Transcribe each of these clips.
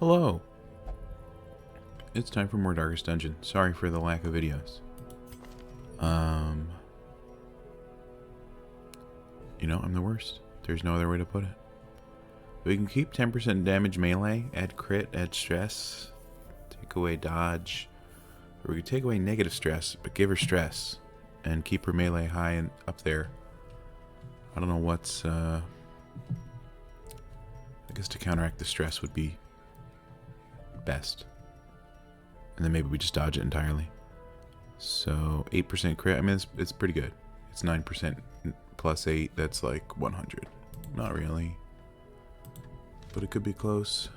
Hello! It's time for more Darkest Dungeon. Sorry for the lack of videos. You know, I'm the worst. There's no other way to put it. We can keep 10% damage melee, add crit, add stress, take away dodge, or we could take away negative stress, but give her stress, and keep her melee high and up there. I don't know what's, I guess to counteract the stress would be best. And then maybe we just dodge it entirely. So 8% crit, I mean it's pretty good. It's 9% plus 8, that's like 100. Not really. But it could be close.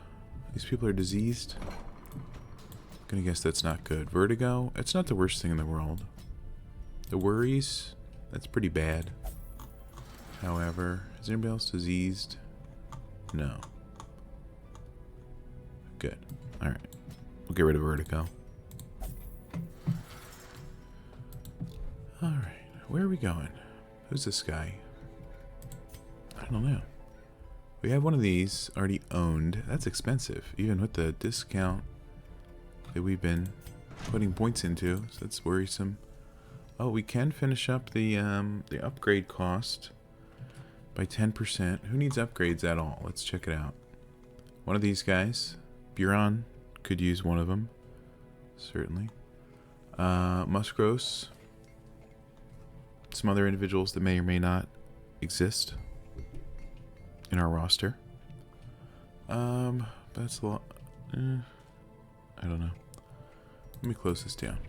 These people are diseased. I'm gonna guess that's not good. Vertigo, it's not the worst thing in the world. The worries, that's pretty bad. However, is anybody else diseased? No. Good. Alright. We'll get rid of vertigo. Alright. Where are we going? Who's this guy? I don't know. We have one of these already owned. That's expensive, even with the discount that we've been putting points into. So that's worrisome. Oh, we can finish up the upgrade cost by 10%. Who needs upgrades at all? Let's check it out. One of these guys. Buron could use one of them. Certainly. Muscros. Some other individuals that may or may not exist in our roster. That's a lot. I don't know. Let me close this down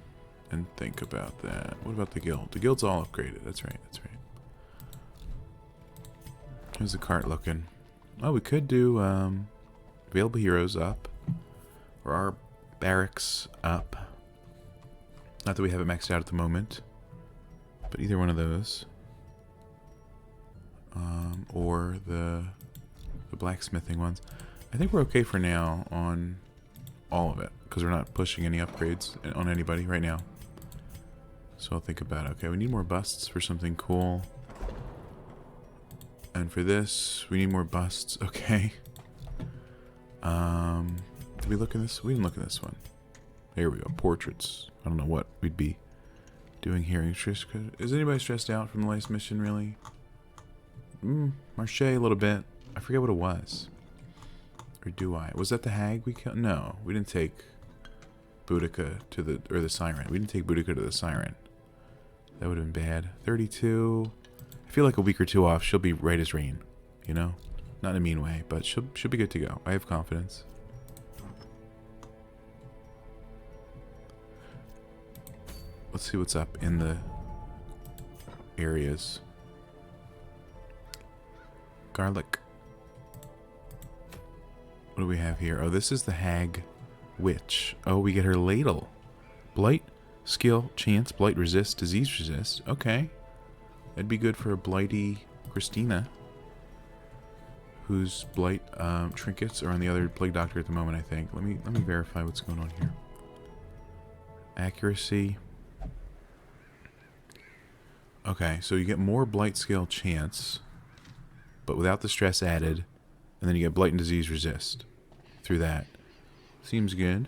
and think about that. What about the guild? The guild's all upgraded. That's right. That's right. How's the cart looking? Oh, we could do available heroes up, or our barracks up. Not that we have it maxed out at the moment, but either one of those, or the blacksmithing ones. I think we're okay for now on all of it because we're not pushing any upgrades on anybody right now. So I'll think about it. Okay, we need more busts for something cool. And for this, we need more busts. Okay. Did we look at this? We didn't look at this one. Here we go. Portraits. I don't know what we'd be doing here. Is anybody stressed out from the last mission, really? Marche a little bit. I forget what it was. Or do I? Was that the hag we killed? No, we didn't take Boudica to the siren. We didn't take Boudica to the siren. That would have been bad. 32. I feel like a week or two off, she'll be right as rain. You know? Not in a mean way, but she'll be good to go. I have confidence. Let's see what's up in the areas. Garlic. What do we have here? Oh, this is the hag witch. Oh, we get her ladle. Blight, skill, chance, blight resist, disease resist. Okay. That'd be good for a blighty Christina, whose blight trinkets are on the other plague doctor at the moment, I think. Let me verify what's going on here. Accuracy. Okay, so you get more blight skill chance, but without the stress added, and then you get blight and disease resist through that. Seems good.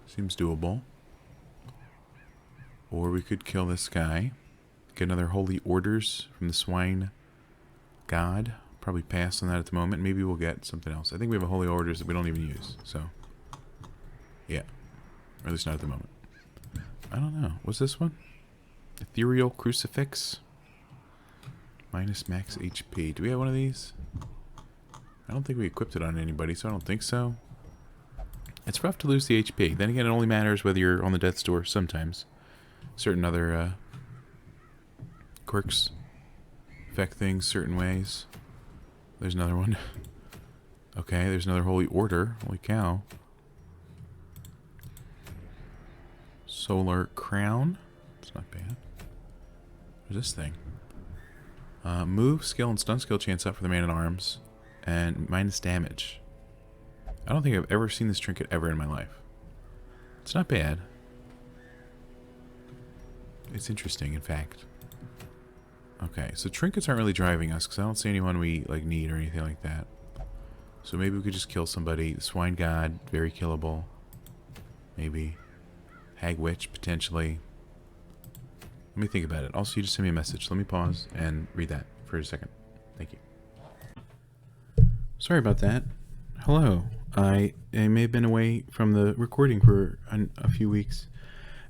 Seems doable. Or we could kill this guy. Get another holy orders from the swine god. Probably pass on that at the moment. Maybe we'll get something else. I think we have a holy orders that we don't even use. So, yeah. Or at least not at the moment. I don't know. What's this one? Ethereal crucifix. Minus max HP. Do we have one of these? I don't think we equipped it on anybody, so I don't think so. It's rough to lose the HP. Then again, it only matters whether you're on the death's door sometimes. Certain other quirks affect things certain ways. There's another one. Okay, there's another holy order. Holy cow. Solar crown. It's not bad. Where's this thing? Move skill and stun skill chance up for the man-at-arms. And minus damage. I don't think I've ever seen this trinket ever in my life. It's not bad. It's interesting, in fact. Okay, so trinkets aren't really driving us because I don't see anyone we like need or anything like that. So maybe we could just kill somebody. The Swine God, very killable. Maybe. Hag Witch, potentially. Let me think about it. Also, you just sent me a message. Let me pause and read that for a second. Thank you. Sorry about that. Hello. I may have been away from the recording for a few weeks.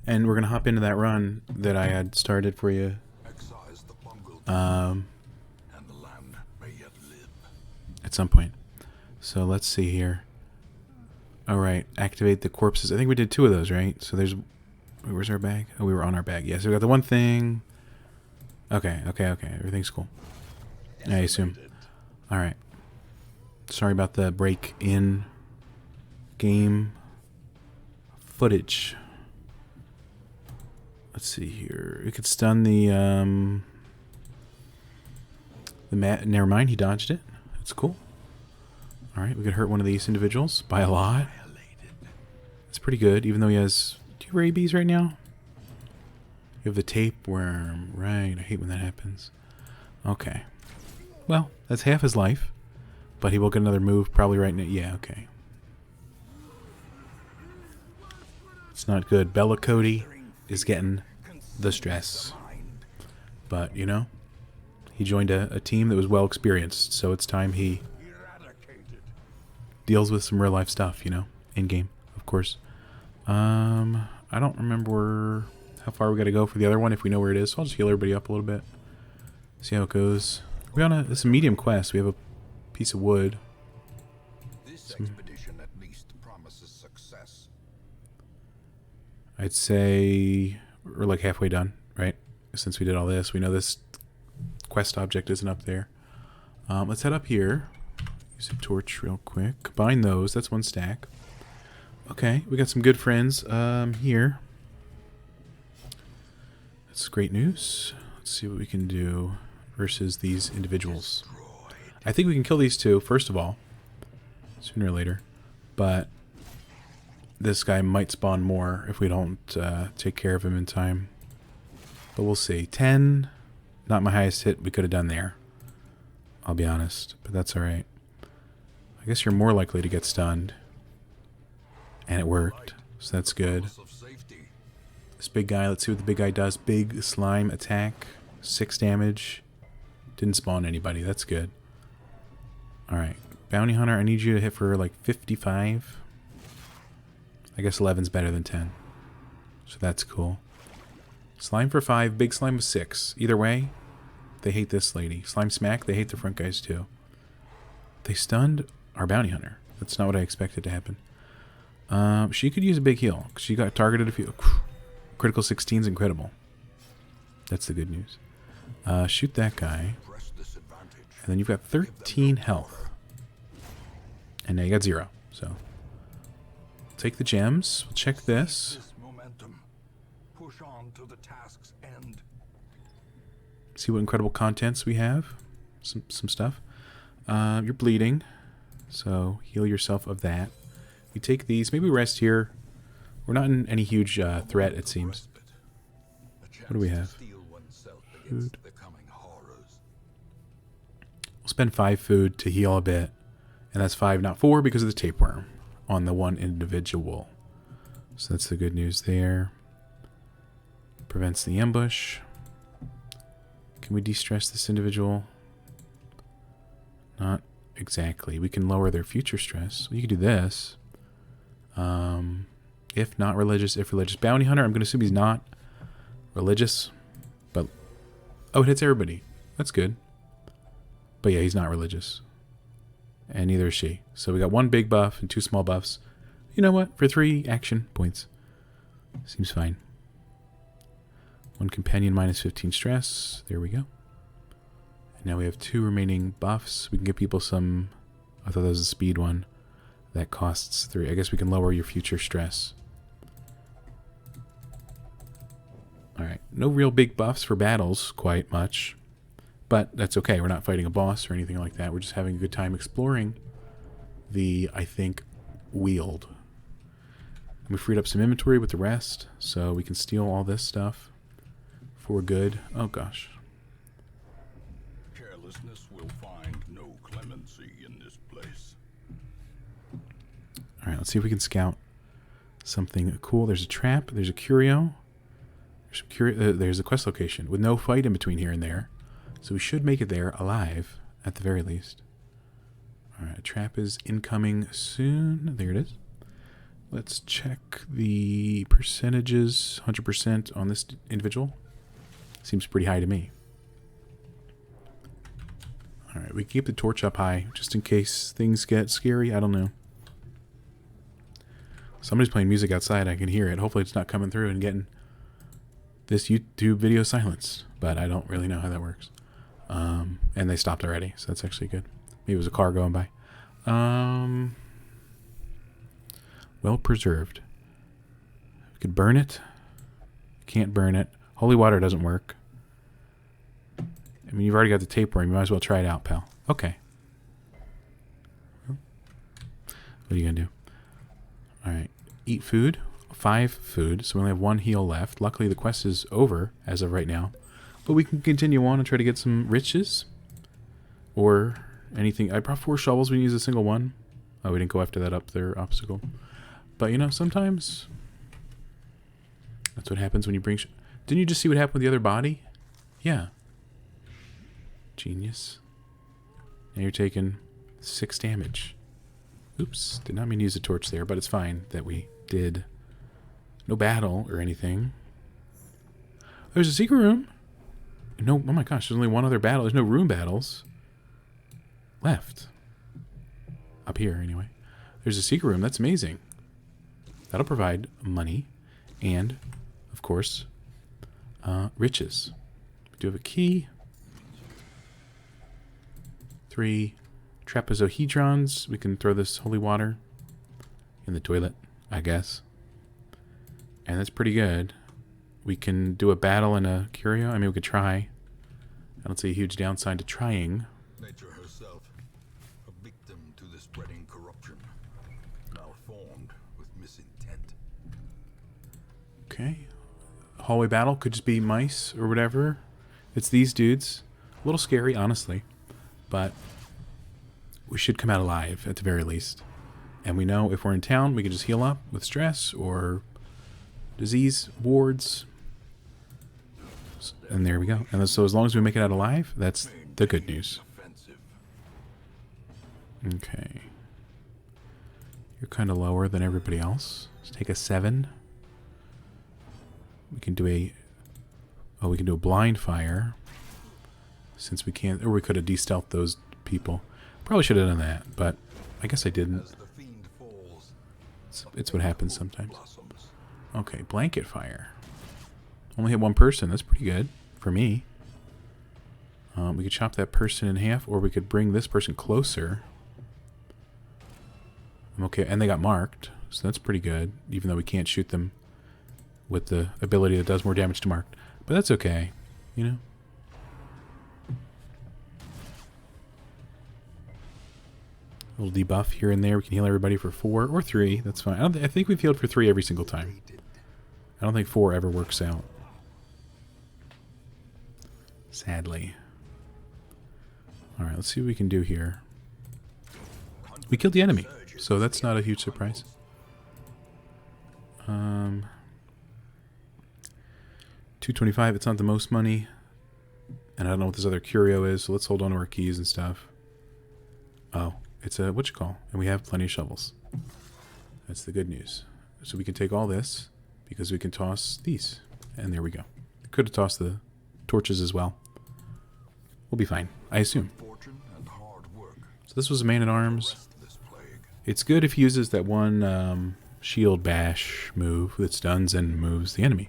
And we're going to hop into that run that I had started for you. At some point. So let's see here. Alright, activate the corpses. I think we did 2 of those, right? So there's... Where's our bag? Oh, we were on our bag. Yes, we got the one thing. Okay. Everything's cool. I assume. Alright. Sorry about the break in game footage. Let's see here. We could stun the never mind, he dodged it. That's cool. Alright, we could hurt one of these individuals by a lot. That's pretty good, even though he has... Do you have rabies right now? You have the tapeworm. Right, I hate when that happens. Okay. Well, that's half his life. But he will get another move probably right now. Yeah, okay. It's not good. Bella Cody is getting the stress. But, you know, he joined a team that was well experienced, so it's time he deals with some real life stuff, you know, in game, of course. I don't remember how far we got to go for the other one if we know where it is, so I'll just heal everybody up a little bit. See how it goes. We're on this is a medium quest. We have a piece of wood. This expedition at least promises success. I'd say we're like halfway done, right? Since we did all this, we know this quest object isn't up there. Let's head up here. Use a torch real quick. Combine those. That's 1 stack. Okay, we got some good friends here. That's great news. Let's see what we can do versus these individuals. I think we can kill these 2, first of all. Sooner or later. But this guy might spawn more if we don't take care of him in time. But we'll see. 10, not my highest hit we could have done there. I'll be honest, but that's alright. I guess you're more likely to get stunned. And it worked, so that's good. This big guy, let's see what the big guy does. Big slime attack, 6 damage. Didn't spawn anybody, that's good. Alright, Bounty Hunter, I need you to hit for like 55. I guess 11's better than 10. So that's cool. Slime for 5, big slime with 6. Either way, they hate this lady. Slime Smack, they hate the front guys too. They stunned our Bounty Hunter. That's not what I expected to happen. She could use a big heal. She got targeted a few. Critical 16's incredible. That's the good news. Shoot that guy. And then you've got 13 health. And now you got 0. So, take the gems. We'll check this. Push on to the task's end. See what incredible contents we have. Some stuff. You're bleeding. So, heal yourself of that. We take these. Maybe rest here. We're not in any huge threat, it seems. What do we have? Food. We'll spend 5 food to heal a bit. And that's 5, not 4, because of the tapeworm on the one individual. So that's the good news there. Prevents the ambush. Can we de-stress this individual? Not exactly. We can lower their future stress. You can do this. If not religious, if religious. Bounty Hunter, I'm going to assume he's not religious. But, oh, it hits everybody. That's good. But yeah, he's not religious. And neither is she. So we got 1 big buff and 2 small buffs. You know what? For 3 action points. Seems fine. 1 companion minus 15 stress. There we go. And now we have 2 remaining buffs. We can give people some... I thought that was a speed one. That costs 3. I guess we can lower your future stress. Alright. No real big buffs for battles, quite much. But that's okay. We're not fighting a boss or anything like that. We're just having a good time exploring the, I think, Weald. And we freed up some inventory with the rest, so we can steal all this stuff for good. Oh, gosh. Carelessness will find no clemency in this place. Alright, let's see if we can scout something cool. There's a trap. There's a curio. There's a quest location with no fight in between here and there. So we should make it there alive, at the very least. Alright, a trap is incoming soon. There it is. Let's check the percentages. 100% on this individual. Seems pretty high to me. Alright, we keep the torch up high, just in case things get scary. I don't know. Somebody's playing music outside. I can hear it. Hopefully it's not coming through and getting this YouTube video silenced. But I don't really know how that works. And they stopped already, so that's actually good. Maybe it was a car going by. Well preserved. We could burn it. Can't burn it. Holy water doesn't work. I mean, you've already got the tapeworm. You might as well try it out, pal. Okay. What are you going to do? Alright. Eat food. 5 food. So we only have 1 heal left. Luckily, the quest is over as of right now. But we can continue on and try to get some riches. Or anything. I brought 4 shovels. We use a single one. Oh, we didn't go after that up there obstacle. But, you know, sometimes that's what happens when you bring... Didn't you just see what happened with the other body? Yeah. Genius. Now you're taking 6 damage. Oops. Did not mean to use a torch there, but it's fine that we did. No battle or anything. There's a secret room. No, oh my gosh, there's only one other battle. There's no room battles left. Up here, anyway. There's a secret room. That's amazing. That'll provide money and, of course, riches. We do have a key. 3 trapezohedrons. We can throw this holy water in the toilet, I guess. And that's pretty good. We can do a battle and a curio. I mean, we could try. I don't see a huge downside to trying. Nature herself, a victim to the spreading corruption, malformed with misintent. Okay. Hallway battle could just be mice or whatever. It's these dudes. A little scary, honestly. But we should come out alive at the very least. And we know if we're in town, we can just heal up with stress or disease wards. And there we go. And so as long as we make it out alive, that's the good news. Okay. You're kind of lower than everybody else. Let's take a 7. We can do a... Oh, we can do a blind fire. Since we can't... Or we could have de-stealthed those people. Probably should have done that, but I guess I didn't. It's what happens sometimes. Okay, blanket fire. Only hit 1 person. That's pretty good for me. We could chop that person in half, or we could bring this person closer. Okay, and they got marked, so that's pretty good, even though we can't shoot them with the ability that does more damage to marked. But that's okay, you know? A little debuff here and there. We can heal everybody for 4 or 3. That's fine. I think we've healed for 3 every single time. I don't think 4 ever works out. Sadly. Alright, let's see what we can do here. We killed the enemy, so that's not a huge surprise. 225, it's not the most money. And I don't know what this other curio is, so let's hold on to our keys and stuff. Oh, it's a whatchamacall, and we have plenty of shovels. That's the good news. So we can take all this, because we can toss these. And there we go. Could have tossed the torches as well. We'll be fine, I assume. So this was a man-at-arms. It's good if he uses that one shield bash move that stuns and moves the enemy.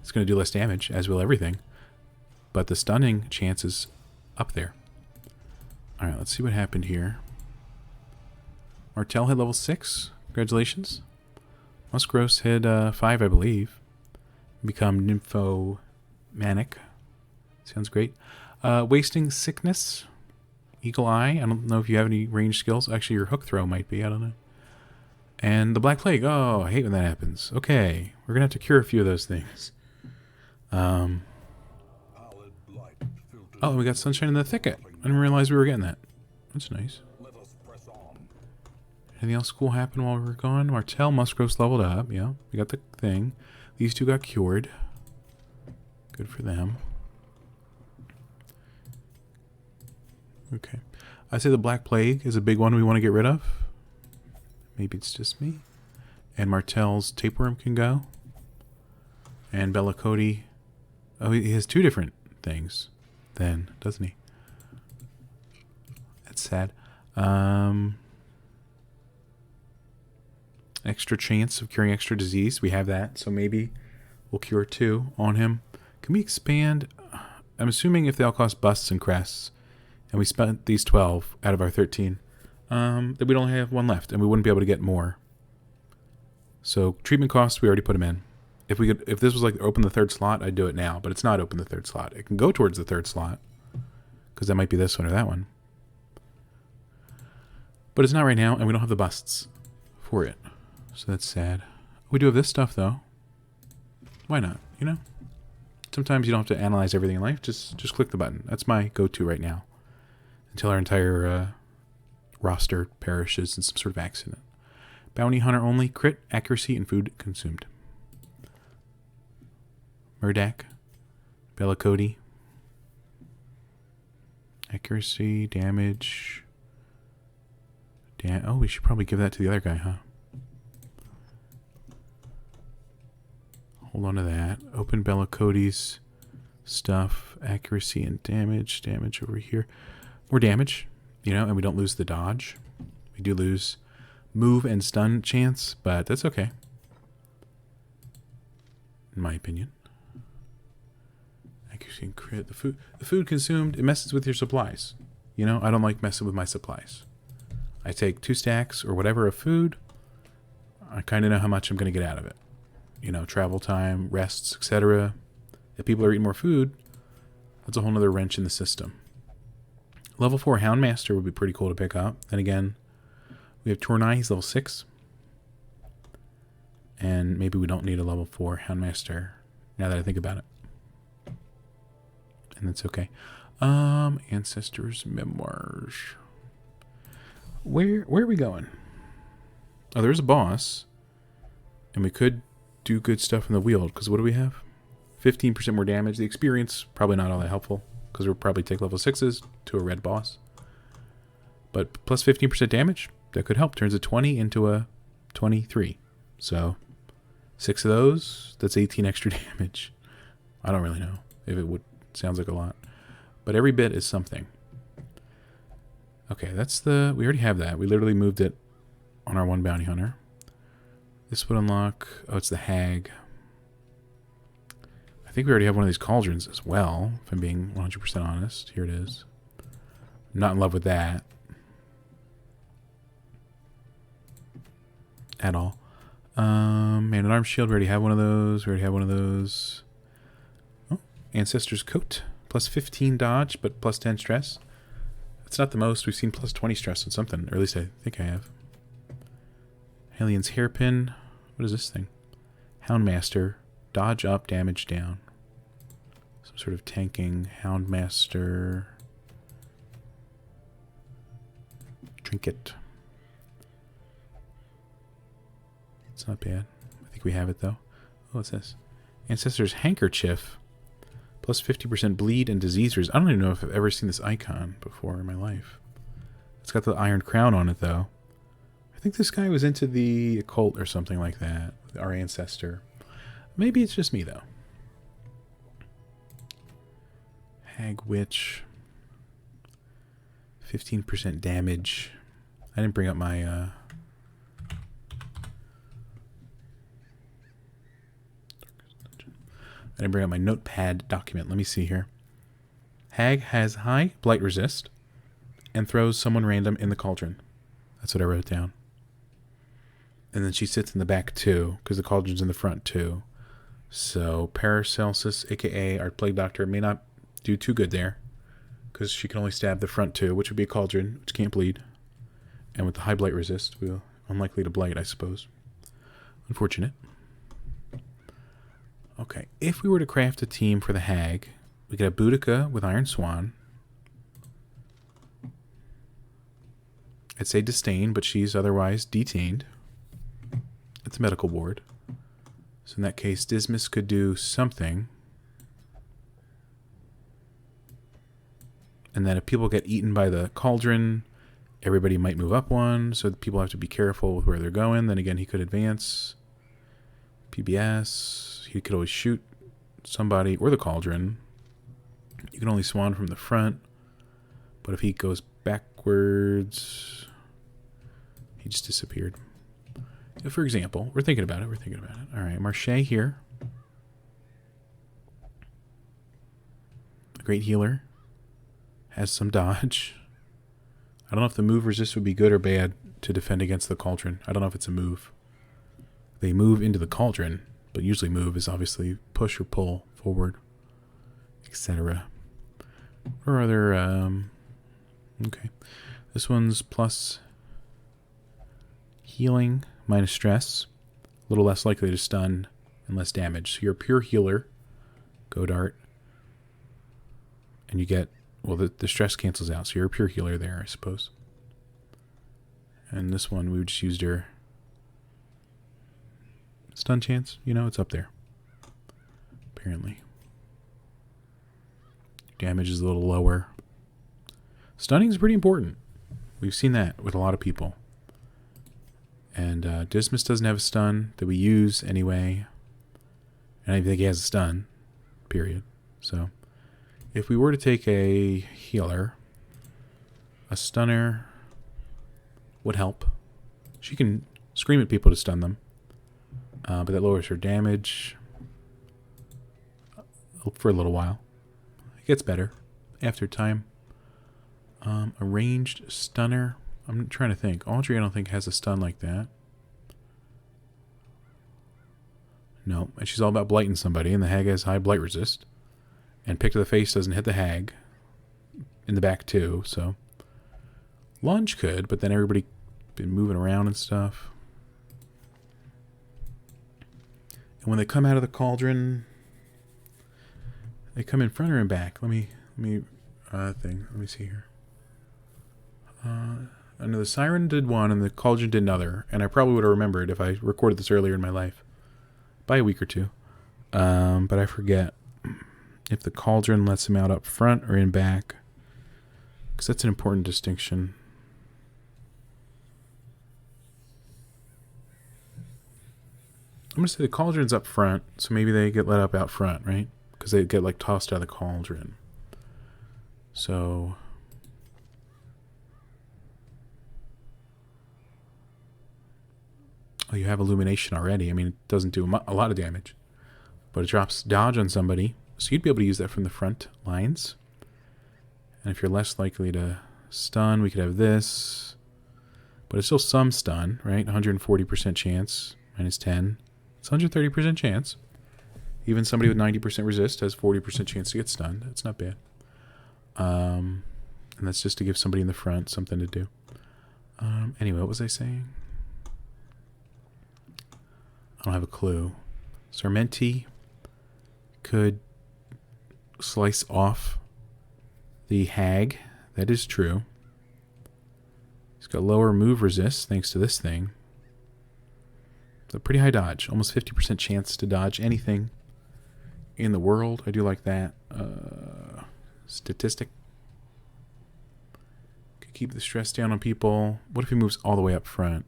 It's going to do less damage, as will everything. But the stunning chance is up there. Alright, let's see what happened here. Martel hit level 6. Congratulations. Musgross hit 5, I believe. Become nymphomanic. Sounds great. Wasting Sickness. Eagle Eye. I don't know if you have any ranged skills. Actually, your hook throw might be. I don't know. And the Black Plague. Oh, I hate when that happens. Okay. We're going to have to cure a few of those things. Oh, we got Sunshine in the Thicket. I didn't realize we were getting that. That's nice. Anything else cool happen while we were gone? Martel Musgrove's leveled up. Yeah, we got the thing. These two got cured. Good for them. Okay. I say the Black Plague is a big one we want to get rid of. Maybe it's just me. And Martel's Tapeworm can go. And Bellicodi. Oh, he has two different things then, doesn't he? That's sad. Extra chance of curing extra disease. We have that, so maybe we'll cure 2 on him. Can we expand? I'm assuming if they all cost busts and crests, and we spent these 12 out of our 13, that we'd only have 1 left, and we wouldn't be able to get more. So treatment costs, we already put them in. If this was like open the 3rd slot, I'd do it now, but it's not open the 3rd slot. It can go towards the 3rd slot, because that might be this one or that one. But it's not right now, and we don't have the busts for it. So that's sad. We do have this stuff, though. Why not, you know? Sometimes you don't have to analyze everything in life. Just click the button. That's my go-to right now. Until our entire roster perishes in some sort of accident. Bounty Hunter only. Crit, accuracy, and food consumed. Murdak. Bellicodi. Accuracy, damage. Oh, we should probably give that to the other guy, huh? Hold on to that. Open Bellicodi's stuff. Accuracy and damage. Damage over here. More damage, you know, and we don't lose the dodge. We do lose move and stun chance, but that's okay. In my opinion. Accuracy and crit. The food consumed, it messes with your supplies. You know, I don't like messing with my supplies. I take 2 stacks or whatever of food. I kind of know how much I'm going to get out of it. You know, travel time, rests, etc. If people are eating more food, that's a whole nother wrench in the system. Level 4 Houndmaster would be pretty cool to pick up. And again, we have Tournai, he's level 6. And maybe we don't need a level 4 Houndmaster now that I think about it. And that's okay. Ancestors Memoirs. Where are we going? Oh, there's a boss. And we could do good stuff in the Weald, because what do we have? 15% more damage. The experience, probably not all that helpful, because we'll probably take level 6s to a red boss. But plus 15% damage, that could help. Turns a 20 into a 23. So 6 of those, that's 18 extra damage. I don't really know if it would. Sounds like a lot. But every bit is something. Okay, that's the... We already have that. We literally moved it on our 1 bounty hunter. This would unlock... Oh, it's the hag. I think we already have one of these cauldrons as well, if I'm being 100% honest. Here it is. I'm not in love with that. At all. Man-at-Arms shield, we already have one of those. We already have one of those. Oh, Ancestor's Coat. Plus 15 dodge, but plus 10 stress. It's not the most. We've seen plus 20 stress on something. Or at least I think I have. Alien's Hairpin. What is this thing? Houndmaster. Dodge up, damage down. Some sort of tanking. Houndmaster. Trinket. It's not bad. I think we have it though. Oh, what's this? Ancestor's Handkerchief. Plus 50% bleed and diseasers. I don't even know if I've ever seen this icon before in my life. It's got the iron crown on it though. I think this guy was into the occult or something like that. Our ancestor. Maybe it's just me though. Hag Witch. 15% damage. I didn't bring up my I didn't bring up my notepad document. Let me see here. Hag has high blight resist and throws someone random in the cauldron. That's what I wrote down. And then she sits in the back too, because the cauldron's in the front too. So Paracelsus, aka our plague doctor, may not do too good there, because she can only stab the front too, which would be a cauldron, which can't bleed. And with the high blight resist, we're unlikely to blight, I suppose. Unfortunate. Okay, if we were to craft a team for the hag, we could have Boudica with Iron Swan. I'd say disdain, but she's otherwise detained at the medical ward. So in that case, Dismas could do something. And then if people get eaten by the cauldron, everybody might move up one, so people have to be careful with where they're going. Then again, he could advance. PBS. He could always shoot somebody or the cauldron. You can only swan from the front. But if he goes backwards, he just disappeared. For example, we're thinking about it. All right, Marche here. A great healer. Has some dodge. I don't know if the move resist would be good or bad to defend against the cauldron. I don't know if it's a move. They move into the cauldron, but usually move is obviously push or pull forward, etc. Or other, okay. This one's plus healing minus stress. A little less likely to stun and less damage. So you're a pure healer. Go dart. And you get, well, the stress cancels out. So you're a pure healer there, I suppose. And this one, we just used her stun chance. You know, it's up there. Apparently. Damage is a little lower. Stunning is pretty important. We've seen that with a lot of people. And Dismas doesn't have a stun that we use anyway. And I don't think he has a stun. Period. So, if we were to take a healer, a stunner would help. She can scream at people to stun them. But that lowers her damage for a little while. It gets better after time. A ranged stunner. I'm trying to think. Audrey, I don't think, has a stun like that. No. And she's all about blighting somebody, and the hag has high blight resist. And pick to the face doesn't hit the hag. In the back, too, so. Lunge could, but then everybody been moving around and stuff. And when they come out of the cauldron, they come in front or in back. Let me see here. I know the siren did one and the cauldron did another, and I probably would have remembered if I recorded this earlier in my life, by a week or two. But I forget if the cauldron lets him out up front or in back, because that's an important distinction. I'm going to say the cauldron's up front, so maybe they get let up out front, right? Because they get, like, tossed out of the cauldron. So... oh, you have illumination already. I mean, it doesn't do a lot of damage. But it drops dodge on somebody, so you'd be able to use that from the front lines. And if you're less likely to stun, we could have this. But it's still some stun, right? 140% chance, minus 10. It's 130% chance. Even somebody with 90% resist has 40% chance to get stunned. That's not bad. And that's just to give somebody in the front something to do. Anyway, what was I saying? I don't have a clue. Sarmenti could slice off the hag. That is true. He's got lower move resist thanks to this thing. It's a pretty high dodge. Almost 50% chance to dodge anything in the world. I do like that statistic. Could keep the stress down on people. What if he moves all the way up front?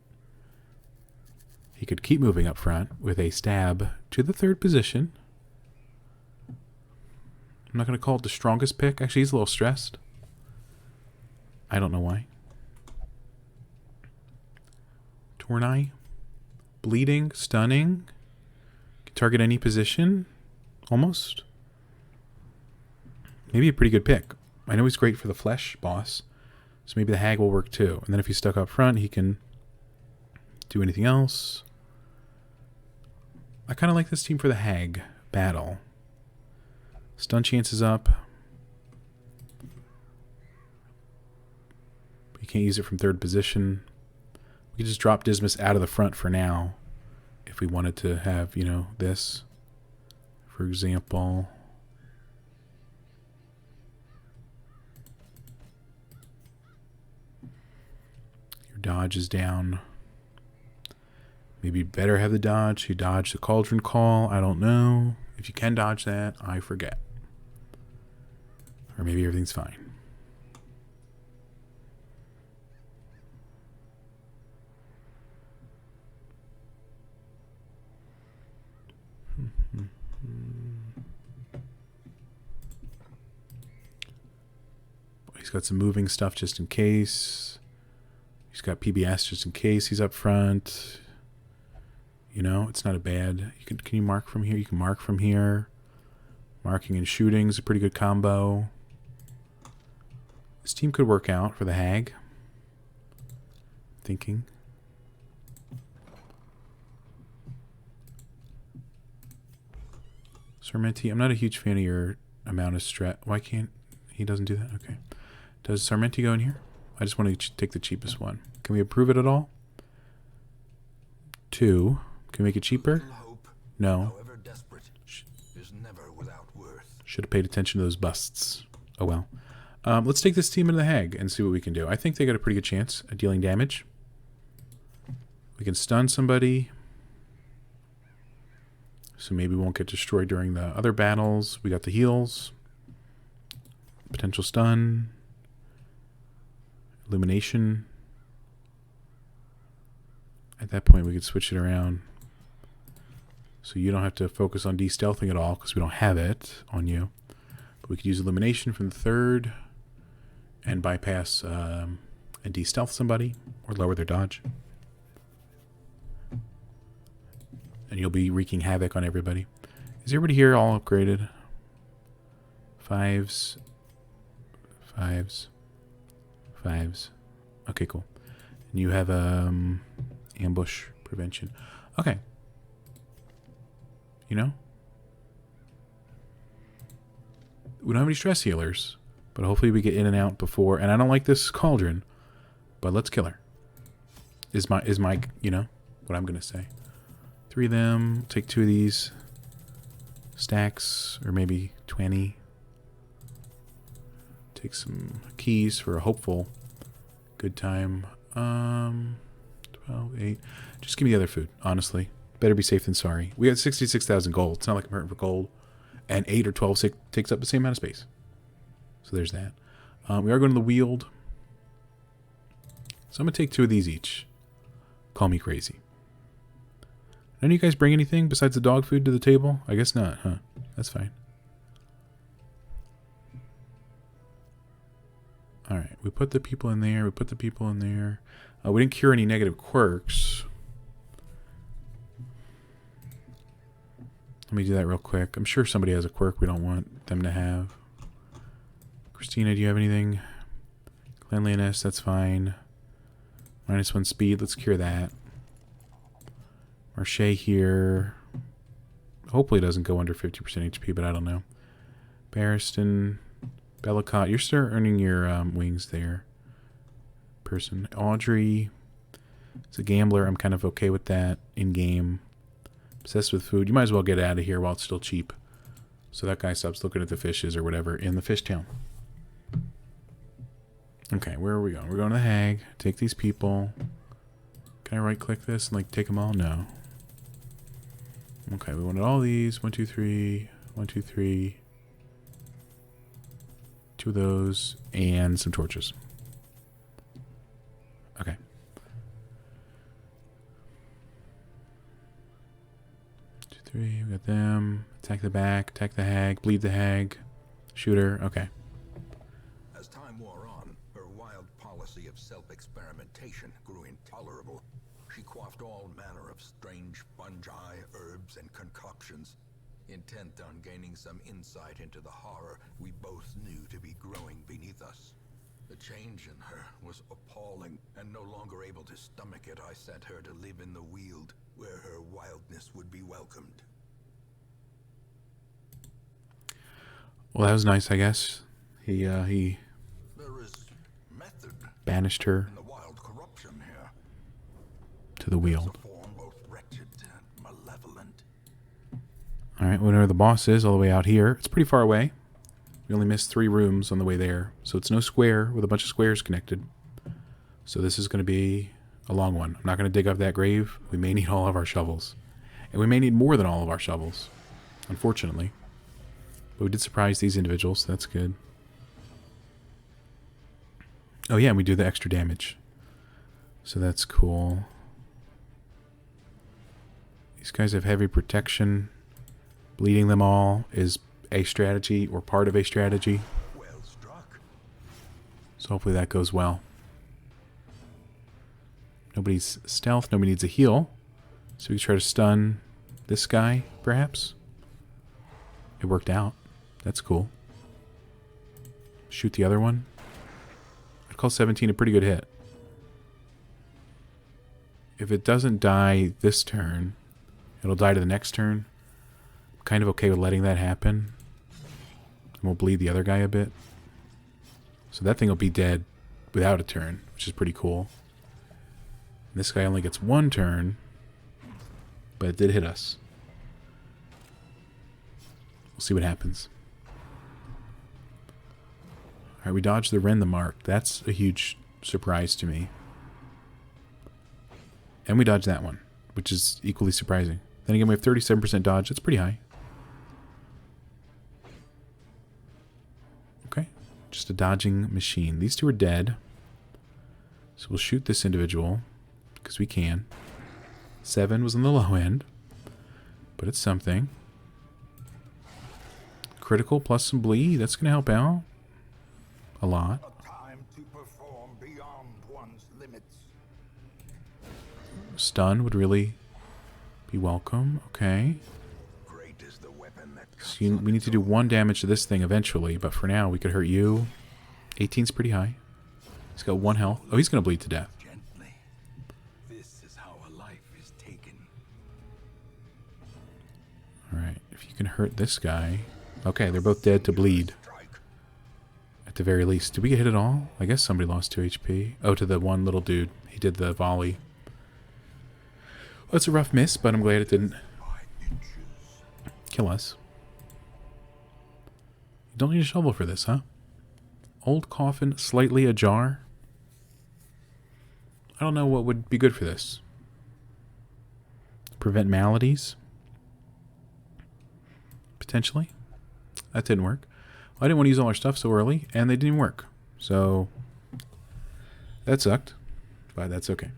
He could keep moving up front with a stab to the third position. I'm not going to call it the strongest pick. Actually, he's a little stressed. I don't know why. Tornai. Bleeding, stunning. Can target any position. Almost. Maybe a pretty good pick. I know he's great for the flesh boss. So maybe the hag will work too. And then if he's stuck up front, he can do anything else. I kind of like this team for the hag battle. Stun chance is up. You can't use it from third position. We could just drop Dismas out of the front for now. If we wanted to have, you know, this. For example. dodge is down. Maybe better have the dodge. You dodge the cauldron call. I don't know. If you can dodge that, I forget. Or maybe everything's fine. He's got some moving stuff just in case. He's got PBS just in case he's up front. You know, it's not a bad... Can you mark from here? You can mark from here. Marking and shooting is a pretty good combo. This team could work out for the hag. Thinking. Sarmenti, I'm not a huge fan of your amount of stress. Why can't... He doesn't do that? Okay. Does Sarmenti go in here? I just want to take the cheapest one. Can we approve it at all? 2. Can we make it cheaper? No. Should have paid attention to those busts. Oh well. Let's take this team into the hag and see what we can do. I think they got a pretty good chance at dealing damage. We can stun somebody. So maybe we won't get destroyed during the other battles. We got the heals. Potential stun. Illumination. At that point, we could switch it around. So you don't have to focus on de-stealthing at all, because we don't have it on you. But we could use Illumination from the 3rd and bypass and de-stealth somebody, or lower their dodge. And you'll be wreaking havoc on everybody. Is everybody here all upgraded? 5s. 5s. 5s. Okay, cool. And you have ambush prevention. Okay. You know? We don't have any stress healers, but hopefully we get in and out before. And I don't like this cauldron, but let's kill her. Is my you know what I'm gonna say. 3 of them. Take 2 of these stacks, or maybe 20. Take some keys for a hopeful good time. 12, 8. Just give me the other food, honestly. Better be safe than sorry. We got 66,000 gold. It's not like I'm hurting for gold. And 8 or 12 takes up the same amount of space. So there's that. We are going to the Weald. So I'm going to take 2 of these each. Call me crazy. None of you guys bring anything besides the dog food to the table? I guess not, huh? That's fine. Alright, we put the people in there. We put the people in there. We didn't cure any negative quirks. Let me do that real quick. I'm sure somebody has a quirk we don't want them to have. Christina, do you have anything? Cleanliness, that's fine. -1 speed, let's cure that. Marche here. Hopefully it doesn't go under 50% HP, but I don't know. Barristan. Bellicott, you're still earning your wings there. Person. Audrey is a gambler. I'm kind of okay with that in-game. Obsessed with food. You might as well get out of here while it's still cheap. So that guy stops looking at the fishes or whatever in the fish town. Okay, where are we going? We're going to the hag. Take these people. Can I right-click this and, like, take them all? No. Okay, we wanted all these. 1, 2, 3. 1, 2, 3. 2 of those. And some torches. Okay. We got them. Attack the back. Attack the hag. Bleed the hag. Shoot her. Okay. As time wore on, her wild policy of self-experimentation grew intolerable. She quaffed all manner of strange fungi, herbs, and concoctions, intent on gaining some insight into the horror we both knew to be growing beneath us. The change in her was appalling, and no longer able to stomach it, I sent her to live in the Weald, where her wildness would be welcomed. Well, that was nice, I guess. He There is method banished her in the wild corruption here. to the Weald. It's a form both wretched and malevolent. Alright, whatever the boss is, all the way out here. It's pretty far away. We only missed 3 rooms on the way there. So it's no square with a bunch of squares connected. So this is going to be a long one. I'm not going to dig up that grave. We may need all of our shovels. And we may need more than all of our shovels, unfortunately. But we did surprise these individuals, so that's good. Oh yeah, and we do the extra damage. So that's cool. These guys have heavy protection. Bleeding them all is a strategy or part of a strategy. Well struck. So hopefully that goes well. Nobody's stealth. Nobody needs a heal. So we can try to stun this guy, perhaps. It worked out. That's cool. Shoot the other one. I'd call 17 a pretty good hit. If it doesn't die this turn, it'll die to the next turn. I'm kind of okay with letting that happen. And we'll bleed the other guy a bit. So that thing will be dead without a turn, which is pretty cool. And this guy only gets one turn, but it did hit us. We'll see what happens. Alright, we dodged the Rend the Mark. That's a huge surprise to me. And we dodged that one, which is equally surprising. Then again, we have 37% dodge. That's pretty high. Okay. Just a dodging machine. These two are dead. So we'll shoot this individual, because we can. 7 was on the low end, but it's something. Critical plus some bleed. That's going to help out a lot. A time to perform beyond one's limits. Stun would really be welcome. Okay. Great is the weapon that So we need to do 1 damage to this thing eventually, but for now we could hurt you. 18's pretty high. He's got 1 health. Oh, he's going to bleed to death. gently. This is how a life is taken. Alright, if you can hurt this guy. Okay, they're both dead to bleed. Strike. At the very least. Did we get hit at all? I guess somebody lost 2 HP. Oh, to the one little dude. He did the volley. Well, it's a rough miss, but I'm glad it didn't By inches. kill us. You don't need a shovel for this, huh? Old coffin, slightly ajar. I don't know what would be good for this. Prevent maladies? Potentially. That didn't work. Well, I didn't want to use all our stuff so early, and they didn't work. So, that sucked. But that's okay.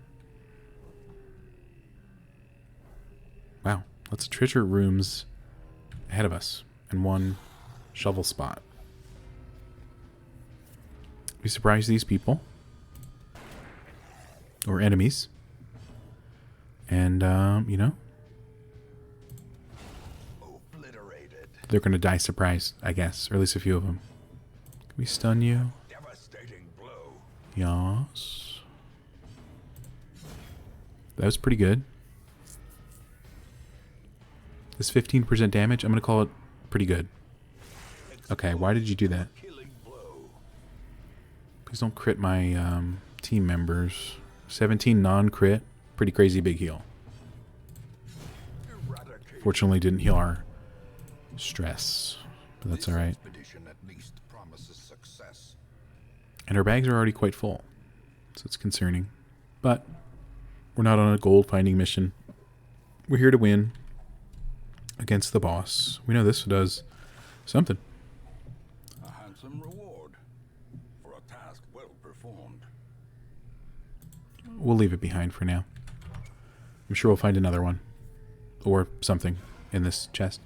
Wow. Lots of treasure rooms ahead of us. And 1 shovel spot. We surprised these people. Or enemies. And, you know, Obliterated. they're going to die surprised, I guess. Or at least a few of them. Can we stun you? Devastating blow. Yes. That was pretty good. This 15% damage, I'm going to call it pretty good. Okay, why did you do that? Killing blow. Please don't crit my team members. 17 non-crit. Pretty crazy big heal. Eradicate. Fortunately didn't heal our stress. But that's This alright. expedition at least promises success. And our bags are already quite full. So it's concerning. But we're not on a gold finding mission. We're here to win against the boss. We know this does something. A handsome reward for a task well performed. We'll leave it behind for now. I'm sure we'll find another one. Or something in this chest.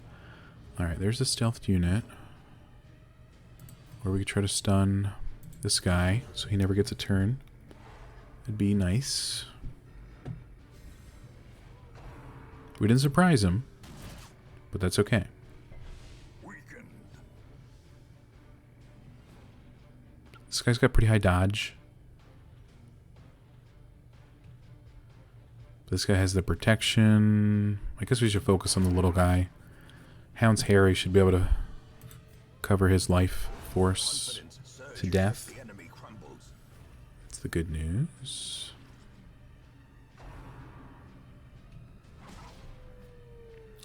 Alright, there's a stealthed unit. Or we could try to stun this guy so he never gets a turn. It'd be nice. We didn't surprise him. But that's okay. Weakened. This guy's got pretty high dodge. This guy has the protection. I guess we should focus on the little guy. Hound's Harry should be able to cover his life force Confidence surges to as death. The enemy crumbles. That's the good news.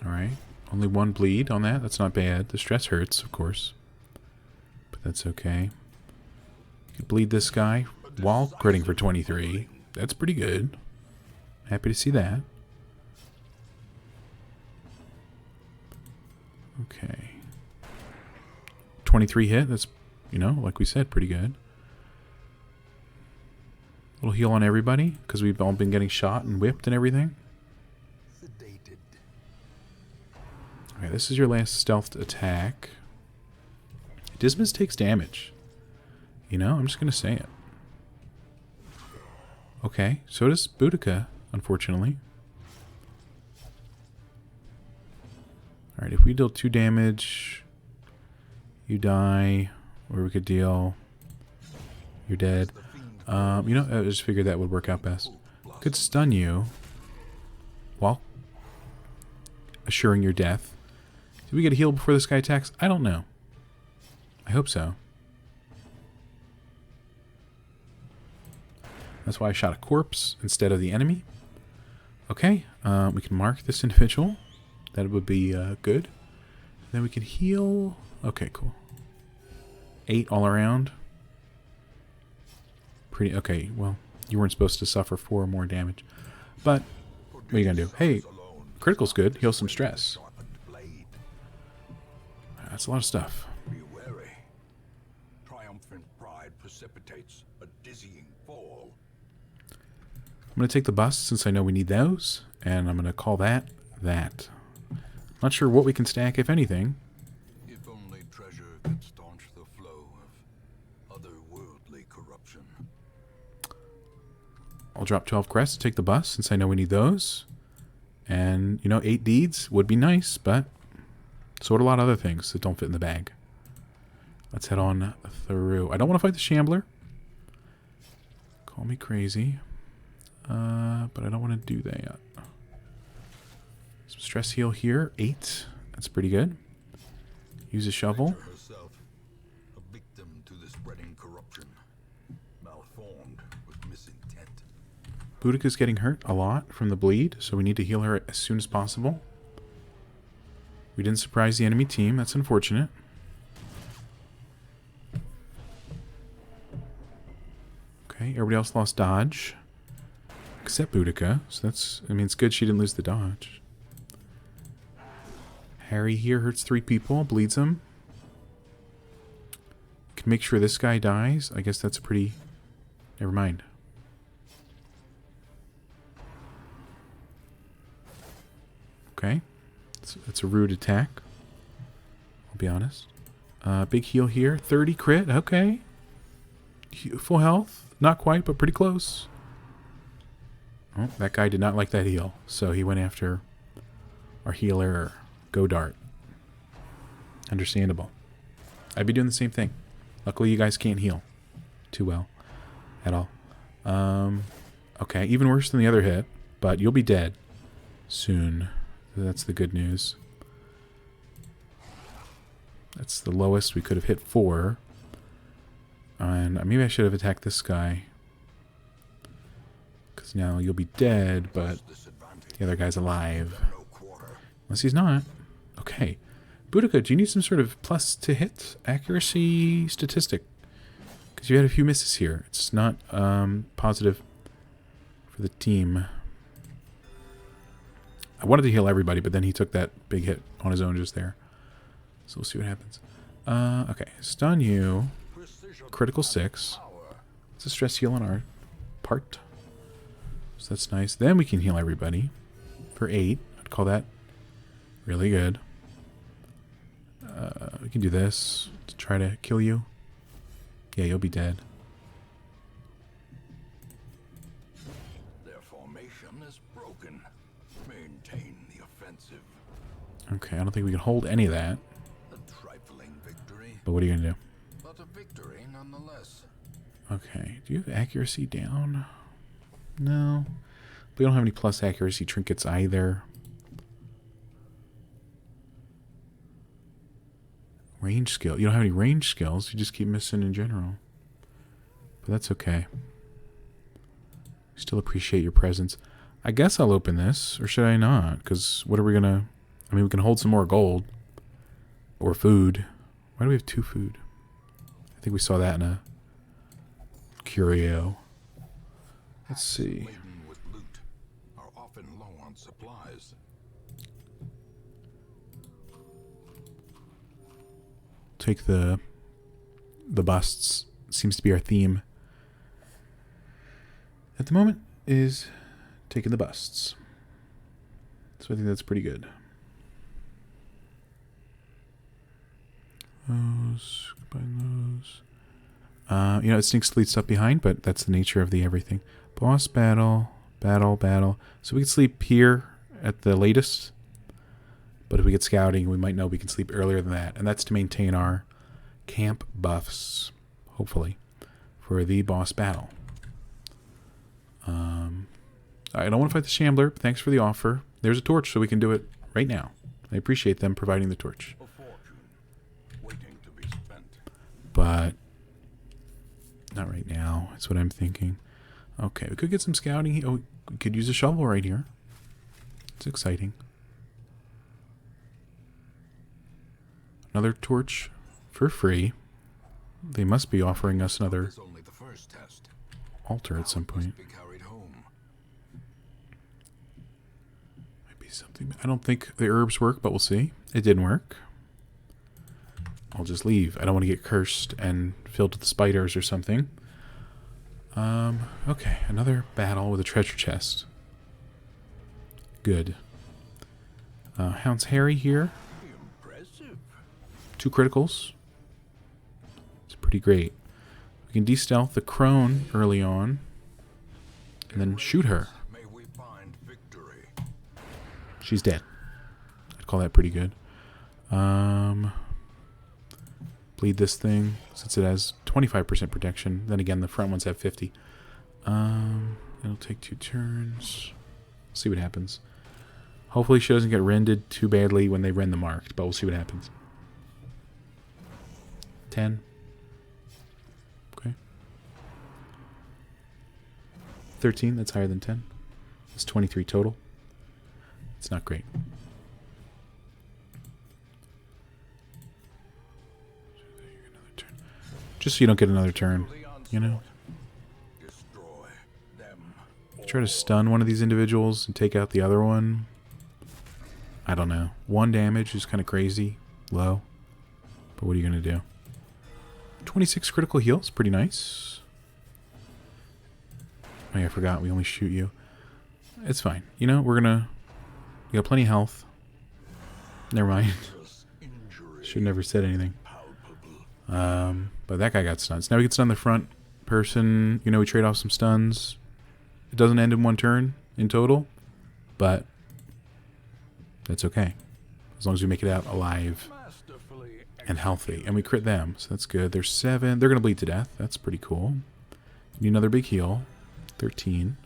Alright. Only 1 bleed on that. That's not bad. The stress hurts, of course. But that's okay. You can bleed this guy. A while critting for 23. That's pretty good. Happy to see that. Okay. 23 hit. That's, you know, like we said, pretty good. A little heal on everybody, because we've all been getting shot and whipped and everything. Sedated. Okay, this is your last stealthed attack. Dismas takes damage. You know, I'm just going to say it. Okay, so does Boudica, unfortunately. Alright, if we deal 2 damage, you die, or we could deal... You're dead. You know, I just figured that would work out best. Could stun you while assuring your death. Did we get a heal before this guy attacks? I don't know. I hope so. That's why I shot a corpse instead of the enemy. Okay, we can mark this individual. That would be good. Then we can heal. Okay, cool. 8 all around. Pretty okay. Well, you weren't supposed to suffer 4 more damage, but what are you gonna do? Hey, critical's good. Heal some stress. That's a lot of stuff. Be wary. Triumphant pride precipitates a dizzying fall. I'm gonna take the bus since I know we need those, and I'm gonna call that that. Not sure what we can stack, if anything. If only treasure could staunch the flow of otherworldly corruption. I'll drop 12 crests, take the bus, since I know we need those. And, you know, 8 deeds would be nice, but so would a lot of other things that don't fit in the bag. Let's head on through. I don't want to fight the Shambler. Call me crazy. But I don't want to do that yet. Some stress heal here. 8. That's pretty good. Use a shovel. Nature herself, a victim to the spreading corruption, malformed with misintent. Boudica's getting hurt a lot from the bleed, so we need to heal her as soon as possible. We didn't surprise the enemy team. That's unfortunate. Okay, everybody else lost dodge. Except Boudica. So that's, I mean, it's good she didn't lose the dodge. Harry here hurts 3 people, bleeds them. Can make sure this guy dies. I guess that's pretty... Never mind. Okay. It's a rude attack. I'll be honest. Big heal here. 30 crit. Okay. Full health. Not quite, but pretty close. Oh, that guy did not like that heal. So he went after our healer, Godart. Understandable. I'd be doing the same thing. Luckily, you guys can't heal too well at all. Okay, even worse than the other hit, but you'll be dead soon. That's the good news. That's the lowest we could have hit 4. And maybe I should have attacked this guy. Because now you'll be dead, but the other guy's alive. Unless he's not. Okay. Boudica, do you need some sort of plus to hit accuracy statistic? Because you had a few misses here. It's not positive for the team. I wanted to heal everybody, but then he took that big hit on his own just there. So we'll see what happens. Okay. Stun you. Critical 6. It's a stress heal on our part. So that's nice. Then we can heal everybody for 8. I'd call that really good. We can do this to try to kill you. Yeah, you'll be dead. Their formation is broken. Maintain the offensive. Okay, I don't think we can hold any of that. A trifling victory, But what are you going to do? but a victory nonetheless. Okay, do you have accuracy down? No. We don't have any plus accuracy trinkets either. Range skill. You don't have any range skills. You just keep missing in general. But that's okay. Still appreciate your presence. I guess I'll open this, or should I not? Because what are we gonna... I mean, we can hold some more gold. Or food. Why do we have 2 food? I think we saw that in a curio. Let's see. Laden with loot are often low on supplies. Take the busts. Seems to be our theme at the moment, is taking the busts. So I think that's pretty good. Those, combine those. It sneaks delete stuff behind, but that's the nature of the everything. Boss battle, battle. So we can sleep here at the latest. But if we get scouting, we might know we can sleep earlier than that. And that's to maintain our camp buffs, hopefully, for the boss battle. I don't want to fight the Shambler, but thanks for the offer. There's a torch, so we can do it right now. I appreciate them providing the torch. A fortune waiting to be spent. But not right now. That's what I'm thinking. Okay, we could get some scouting. Oh, we could use a shovel right here. It's exciting. Another torch for free. They must be offering us another It's only the first test. altar at some point. Must be carried home. Might be something. I don't think the herbs work, but we'll see. It didn't work. I'll just leave. I don't want to get cursed and filled with spiders or something. Okay, another battle with a treasure chest. Good. Hound's Harry here. Impressive. 2 criticals. It's pretty great. We can de-stealth the crone early on. And then shoot her. May we find victory. She's dead. I'd call that pretty good. Bleed this thing since it has 25% protection. Then again, the front ones have 50. It'll take 2 turns. See what happens. Hopefully she doesn't get rended too badly when they rend the marked, but we'll see what happens. 10. Okay. 13, that's higher than 10. It's 23 total. It's not great. Just so you don't get another turn, you know? Destroy them. Try to stun one of these individuals and take out the other one. I don't know. 1 damage is kind of crazy. Low. But what are you going to do? 26 critical heals. Pretty nice. Oh yeah, I forgot. We only shoot you. It's fine. You know, we're going to... We got plenty of health. Never mind. Should never said anything. But that guy got stunned. So now we can stun the front person. You know, we trade off some stuns. It doesn't end in 1 turn in total. But... that's okay. As long as we make it out alive and healthy. And we crit them, so that's good. There's 7. They're going to bleed to death. That's pretty cool. Need another big heal. 13.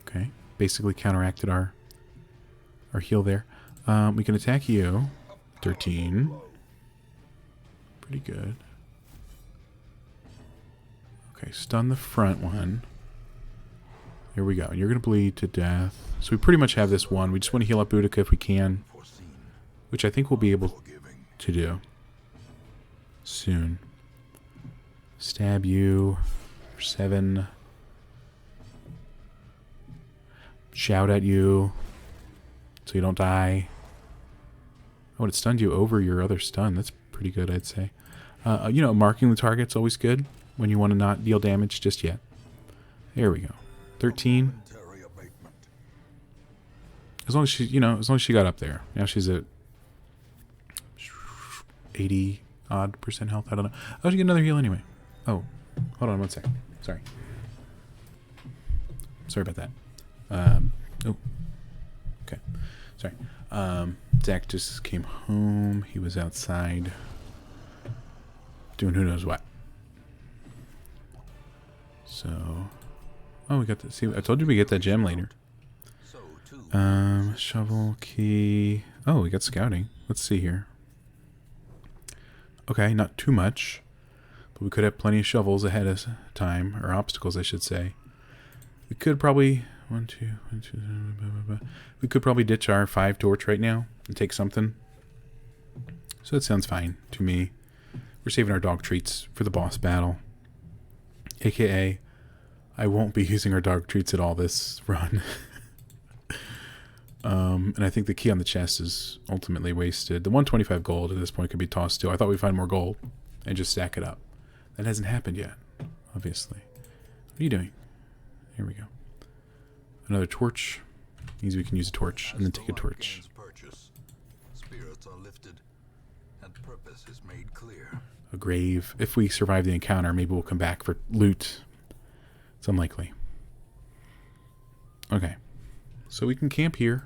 Okay. Basically counteracted our heal there. We can attack you. 13. Pretty good. Okay, stun the front one. Here we go. You're going to bleed to death. So we pretty much have this one. We just want to heal up Boudica if we can. Which I think we'll be able to do. Soon. Stab you. For 7. Shout at you. So you don't die. Oh, it stunned you over your other stun. That's pretty good, I'd say. You know, marking the target's always good when you want to not deal damage just yet. There we go. 13. As long as she, you know, as long as she got up there. Now she's at 80 odd % health. I don't know. Oh, she get another heal anyway. Oh, hold on 1 second. Sorry. Sorry about that. Oh. Okay. Sorry. Zach just came home. He was outside doing who knows what. So, oh, we got to see. I told you we get that gem later. Shovel key. Oh, we got scouting. Let's see here. Okay, not too much, but we could have plenty of shovels ahead of time, or obstacles, I should say. We could probably we could probably ditch our 5 torch right now and take something. So that sounds fine to me. We're saving our dog treats for the boss battle. AKA, I won't be using our dog treats at all this run. And I think the key on the chest is ultimately wasted. The 125 gold at this point could be tossed too. I thought we'd find more gold and just stack it up. That hasn't happened yet, obviously. What are you doing? Here we go. Another torch. Means we can use a torch and then take a torch. Spirits are lifted and purpose is made clear. A grave. If we survive the encounter, maybe we'll come back for loot. It's unlikely. Okay. So we can camp here.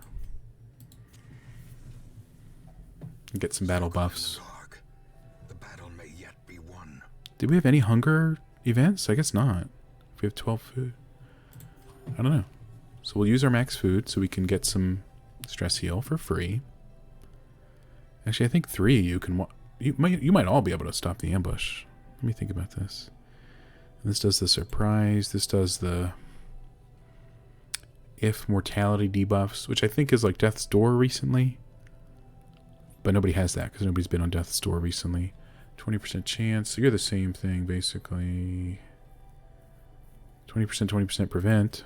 And get some battle buffs. The battle may yet be won. Did we have any hunger events? I guess not. If we have 12 food. I don't know. So we'll use our max food so we can get some stress heal for free. Actually, I think 3 you can... You might all be able to stop the ambush. Let me think about this. And this does the surprise. This does the... If mortality debuffs, which I think is like Death's Door recently. But nobody has that because nobody's been on Death's Door recently. 20% chance. So you're the same thing, basically. 20%, 20% prevent.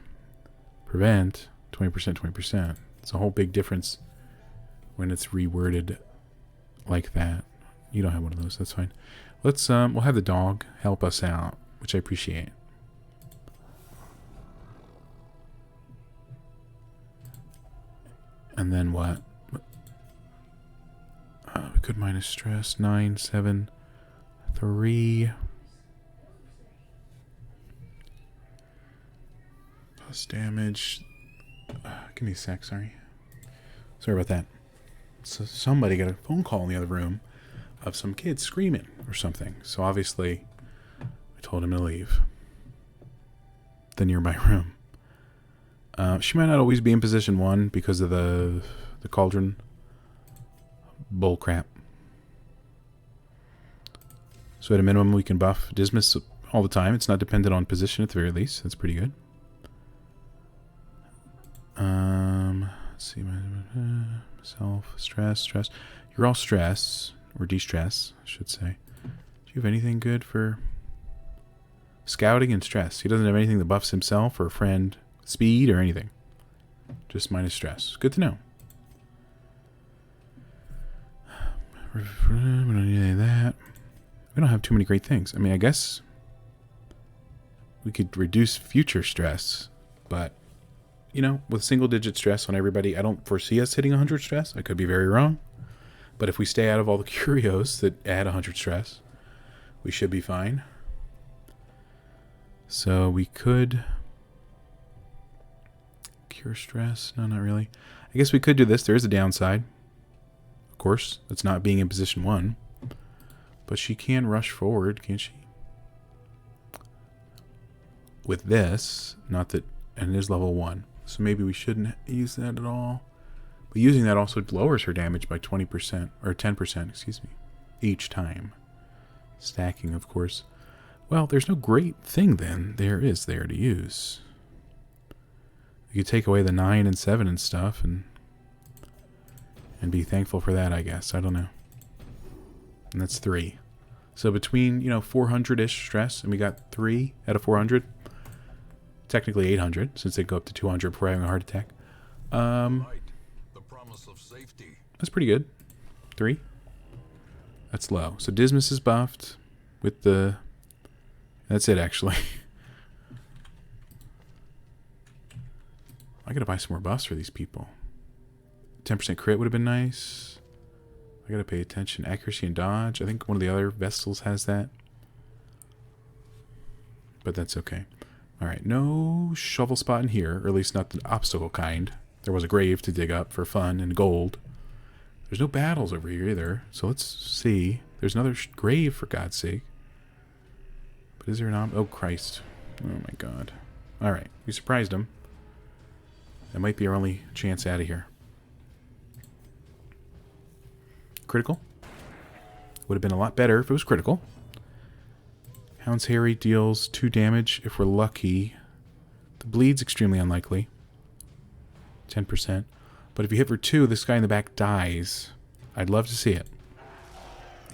Prevent. 20%, 20%. It's a whole big difference when it's reworded like that. You don't have one of those. That's fine. Let's, we'll have the dog help us out, which I appreciate. And then what? We could minus stress. 9, 7, 3. Plus damage. Give me a sec, sorry. Sorry about that. So somebody got a phone call in the other room of some kids screaming or something. So obviously, I told him to leave the nearby room. She might not always be in position 1 because of the cauldron bullcrap. So at a minimum, we can buff Dismas all the time. It's not dependent on position at the very least. That's pretty good. Let's see. Self, stress. You're all stress, or de-stress, I should say. Do you have anything good for scouting and stress? He doesn't have anything that buffs himself or a friend, speed, or anything. Just minus stress. Good to know. We don't need any of that. We don't have too many great things. I mean, I guess we could reduce future stress, but, you know, with single-digit stress on everybody, I don't foresee us hitting 100 stress. I could be very wrong. But if we stay out of all the curios that add 100 stress, we should be fine. So we could cure stress. No, not really. I guess we could do this. There is a downside. Of course, it's not being in position 1. But she can rush forward, can't she? With this, not that, and it is level 1. So maybe we shouldn't use that at all. But using that also lowers her damage by 20%, or 10%, excuse me, each time. Stacking, of course. Well, there's no great thing then there to use. You could take away the 9 and 7 and stuff and be thankful for that, I guess. I don't know. And that's 3. So between, 400-ish stress, and we got 3 out of 400. Technically 800, since they go up to 200 before having a heart attack. Right. The promise of safety. That's pretty good. 3. That's low. So Dismas is buffed with the... That's it, actually. I gotta buy some more buffs for these people. 10% crit would have been nice. I gotta pay attention. Accuracy and dodge. I think one of the other Vestals has that. But that's okay. Alright, no shovel spot in here. Or at least not the obstacle kind. There was a grave to dig up for fun and gold. There's no battles over here either. So let's see. There's another grave, for God's sake. But is there an oh, Christ. Oh my God. Alright, we surprised him. That might be our only chance out of here. Critical. Would have been a lot better if it was critical. Hound's Harry deals 2 damage if we're lucky. The bleed's extremely unlikely. 10%. But if you hit for 2, this guy in the back dies. I'd love to see it.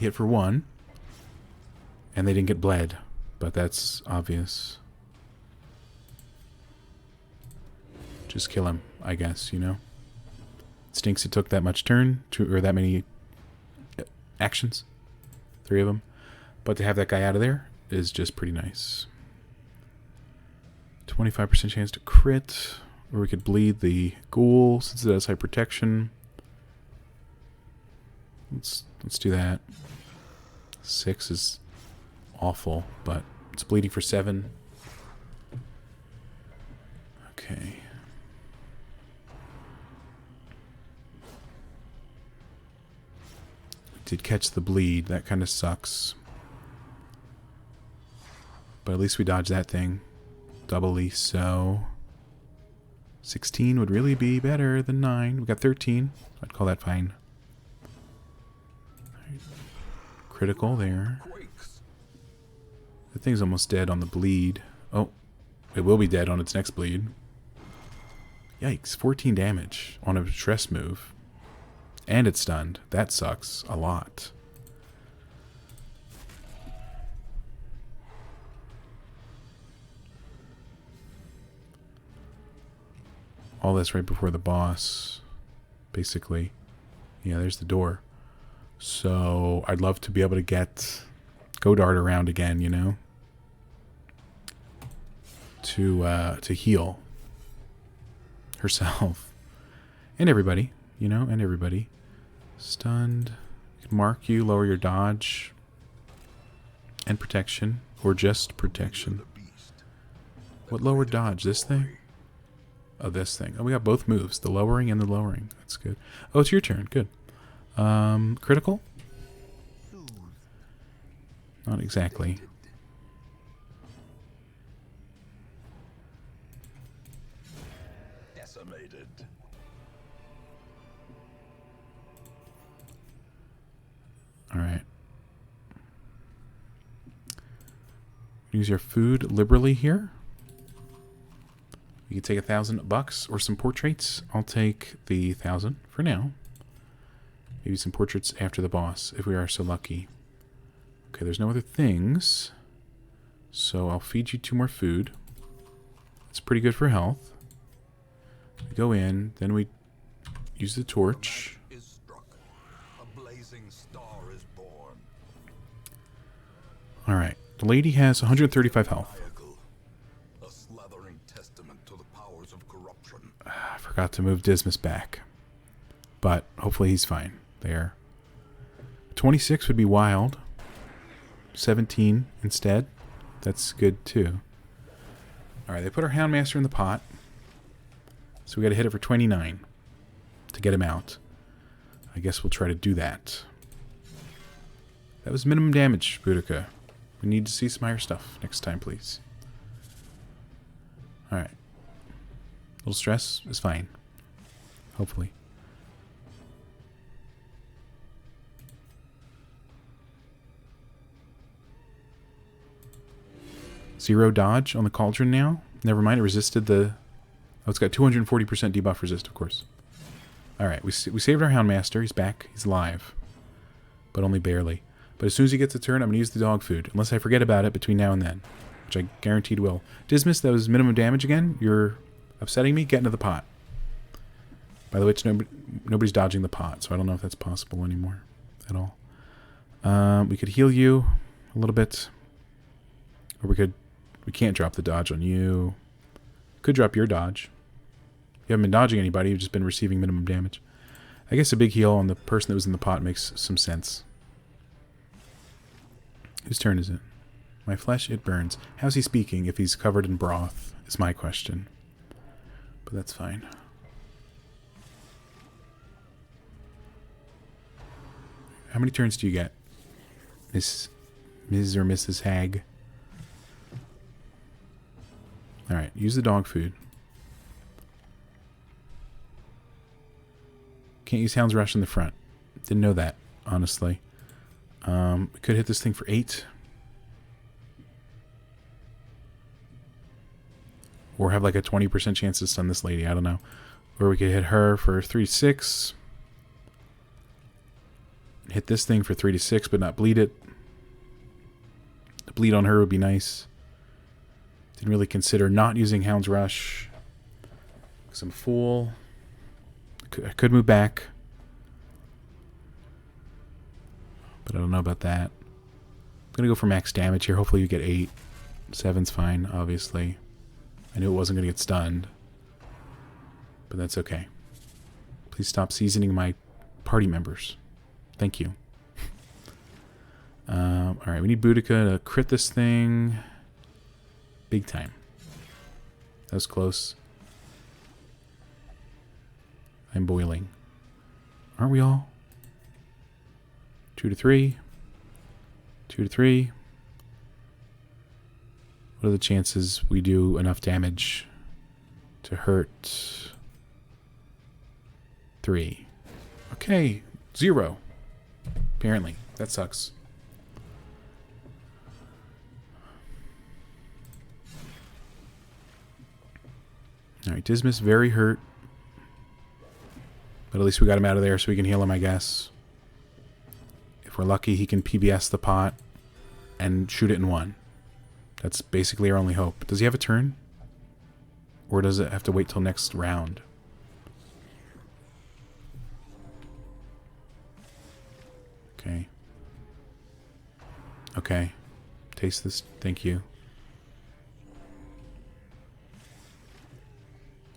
hit for 1. And they didn't get bled. But that's obvious. Just kill him, I guess, you know? Stinks it took that much turn, or that many actions. 3 of them. But to have that guy out of there is just pretty nice. 25% chance to crit. Or we could bleed the ghoul since it has high protection. Let's do that. 6 is awful, but it's bleeding for 7. Okay. Did catch the bleed. That kind of sucks. But at least we dodged that thing. Doubly so. 16 would really be better than 9. We got 13. I'd call that fine. Right. Critical there. The thing's almost dead on the bleed. Oh, it will be dead on its next bleed. Yikes, 14 damage on a stress move. And it's stunned. That sucks a lot. All this right before the boss, basically. Yeah, there's the door. So I'd love to be able to get Godard around again, you know, to heal herself and everybody, you know, and everybody. Stunned. You can mark you, lower your dodge and protection, or just protection. What lowered dodge? This thing? Oh, this thing. Oh, we got both moves. The lowering and the lowering. That's good. Oh, it's your turn. Good. Critical? Not exactly. Decimated. All right. Use your food liberally here. You can take $1,000 or some portraits. I'll take the 1,000 for now. Maybe some portraits after the boss, if we are so lucky. Okay, there's no other things. So I'll feed you 2 more food. That's pretty good for health. We go in, then we use the torch. Is struck. A blazing star is born. Alright, the lady has 135 health. A slathering testament to the powers of corruption. I forgot to move Dismas back. But hopefully he's fine. There. 26 would be wild. 17 instead. That's good too. Alright, they put our Houndmaster in the pot. So we gotta hit it for 29 to get him out. I guess we'll try to do that. That was minimum damage, Boudica. We need to see some higher stuff next time, please. Alright. A little stress is fine. Hopefully. Zero dodge on the cauldron now. Never mind, it resisted the... Oh, it's got 240% debuff resist, of course. Alright, we saved our Houndmaster. He's back. He's alive. But only barely. But as soon as he gets a turn, I'm going to use the dog food. Unless I forget about it between now and then. Which I guaranteed will. Dismas, that was minimum damage again. You're upsetting me. Get into the pot. By the way, it's nobody's dodging the pot, so I don't know if that's possible anymore at all. We could heal you a little bit. Or we can't drop the dodge on you. Could drop your dodge. You haven't been dodging anybody, you've just been receiving minimum damage. I guess a big heal on the person that was in the pot makes some sense. Whose turn is it? My flesh, it burns. How's he speaking if he's covered in broth, is my question. But that's fine. How many turns do you get? Ms. or Mrs. Hag? Alright, use the dog food. Can't use Hound's Rush in the front. Didn't know that, honestly. We could hit this thing for 8. Or have like a 20% chance to stun this lady, I don't know. Or we could hit her for 3-6. Hit this thing for 3 to 6, but not bleed it. The bleed on her would be nice. Didn't really consider not using Hound's Rush. Because I'm a fool. I could move back. But I don't know about that. I'm going to go for max damage here. Hopefully you get 8. 7's fine, obviously. I knew it wasn't going to get stunned. But that's okay. Please stop seasoning my party members. Thank you. Alright, we need Boudica to crit this thing. Big time. That was close. I'm boiling. Aren't we all? 2 to 3. 2 to 3. What are the chances we do enough damage to hurt 3? Okay, 0. Apparently. That sucks. Alright, Dismas very hurt. But at least we got him out of there so we can heal him, I guess. If we're lucky, he can PBS the pot and shoot it in 1. That's basically our only hope. Does he have a turn? Or does it have to wait till next round? Okay. Okay. Taste this. Thank you.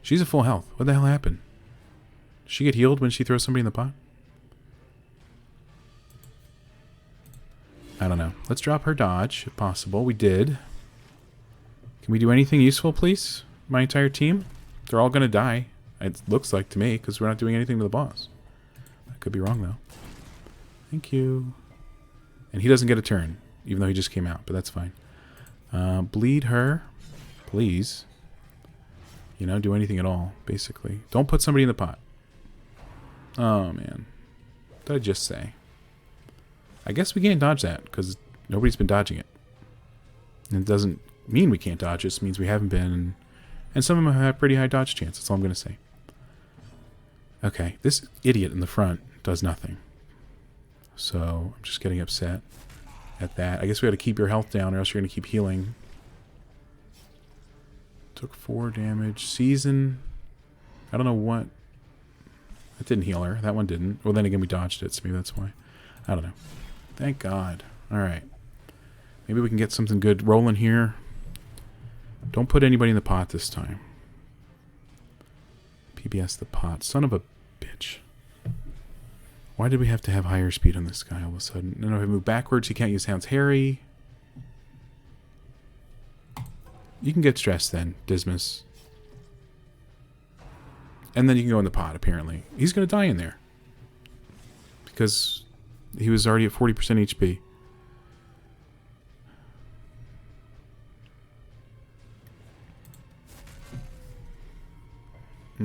She's at full health. What the hell happened? Does she get healed when she throws somebody in the pot? I don't know. Let's drop her dodge, if possible. We did. Can we do anything useful, please? My entire team? They're all going to die. It looks like to me, because we're not doing anything to the boss. I could be wrong, though. Thank you. And he doesn't get a turn, even though he just came out, but that's fine. Bleed her, please. You know, do anything at all, basically. Don't put somebody in the pot. Oh, man. What did I just say? I guess we can't dodge that, because nobody's been dodging it. And it doesn't mean we can't dodge it, just means we haven't been. And some of them have pretty high dodge chance, that's all I'm going to say. Okay, this idiot in the front does nothing. So, I'm just getting upset at that. I guess we got to keep your health down, or else you're going to keep healing. Took 4 damage. Season. I don't know what. That didn't heal her. That one didn't. Well, then again, we dodged it, so maybe that's why. I don't know. Thank God. Alright. Maybe we can get something good rolling here. Don't put anybody in the pot this time. PBS the pot. Son of a bitch. Why did we have to have higher speed on this guy all of a sudden? No, if I move backwards, he can't use Hound's Harry. You can get stressed then, Dismas. And then you can go in the pot, apparently. He's going to die in there. Because he was already at 40% HP.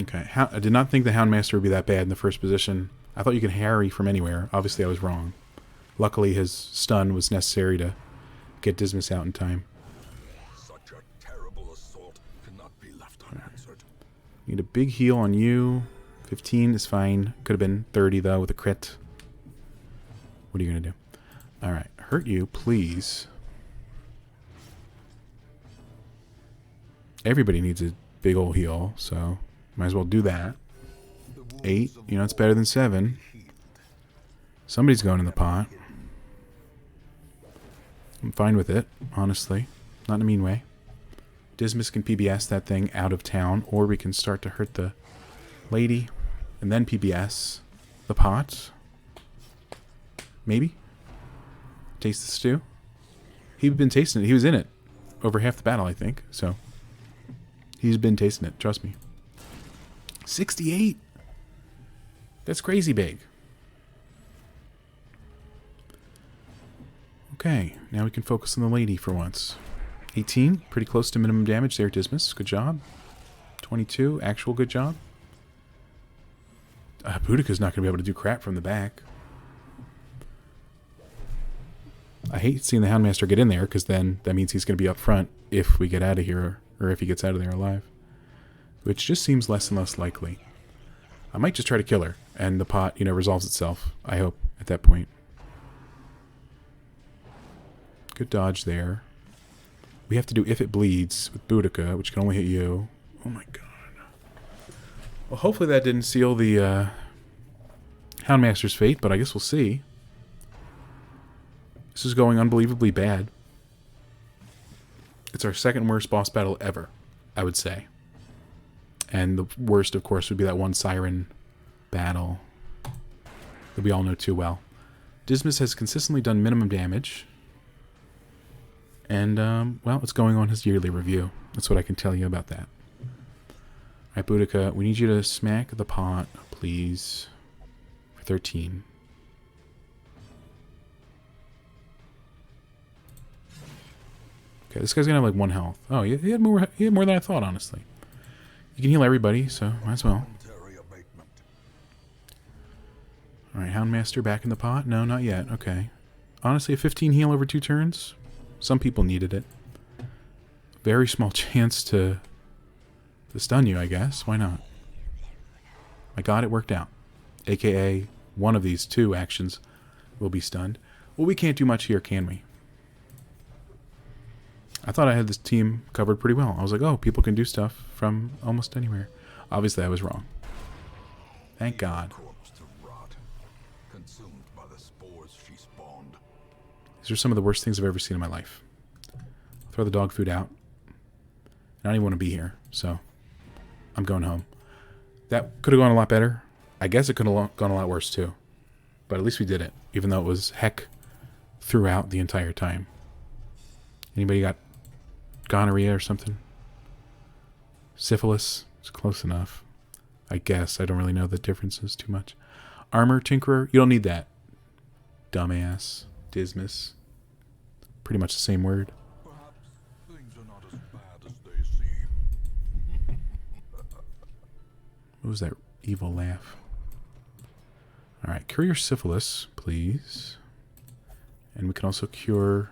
Okay. I did not think the Houndmaster would be that bad in the first position. I thought you could harry from anywhere. Obviously, I was wrong. Luckily, his stun was necessary to get Dismas out in time. Such a terrible assault cannot be left unanswered. Need a big heal on you. 15 is fine. Could have been 30, though, with a crit. What are you going to do? Alright. Hurt you, please. Everybody needs a big old heal, so might as well do that. 8. You know, it's better than 7. Somebody's going in the pot. I'm fine with it, honestly. Not in a mean way. Dismas can PBS that thing out of town, or we can start to hurt the lady, and then PBS the pot. Maybe? Taste the stew? He'd been tasting it. He was in it over half the battle, I think, so he's been tasting it, trust me. 68! That's crazy big. Okay, now we can focus on the lady for once. 18, pretty close to minimum damage there, Dismas. Good job. 22, actual good job. Boudica's not going to be able to do crap from the back. I hate seeing the Houndmaster get in there, because then that means he's going to be up front if we get out of here, or if he gets out of there alive. Which just seems less and less likely. I might just try to kill her, and the pot, you know, resolves itself, I hope, at that point. Good dodge there. We have to do If It Bleeds with Boudica, which can only hit you. Oh my god. Well, hopefully that didn't seal the Houndmaster's fate, but I guess we'll see. This is going unbelievably bad. It's our second worst boss battle ever, I would say. And the worst, of course, would be that one Siren battle that we all know too well. Dismas has consistently done minimum damage. And, well, it's going on his yearly review. That's what I can tell you about that. Alright, Boudica, we need you to smack the pot, please. For 13. Okay, this guy's gonna have like 1 health. Oh, he had more than I thought, honestly. You can heal everybody, so might as well. Alright, Houndmaster back in the pot? No, not yet. Okay. Honestly, a 15 heal over 2 turns? Some people needed it. Very small chance to stun you, I guess. Why not? My god, it worked out. AKA, one of these 2 actions will be stunned. Well, we can't do much here, can we? I thought I had this team covered pretty well. I was like, oh, people can do stuff from almost anywhere. Obviously, I was wrong. Thank God. These are some of the worst things I've ever seen in my life. Throw the dog food out. I don't even want to be here, so I'm going home. That could have gone a lot better. I guess it could have gone a lot worse, too. But at least we did it, even though it was heck throughout the entire time. Anybody got gonorrhea or something? Syphilis? It's close enough. I guess. I don't really know the differences too much. Armor Tinkerer? You don't need that. Dumbass. Dismas. Pretty much the same word. Perhaps things are not as bad as they seem. What was that evil laugh? Alright, cure your syphilis, please. And we can also cure...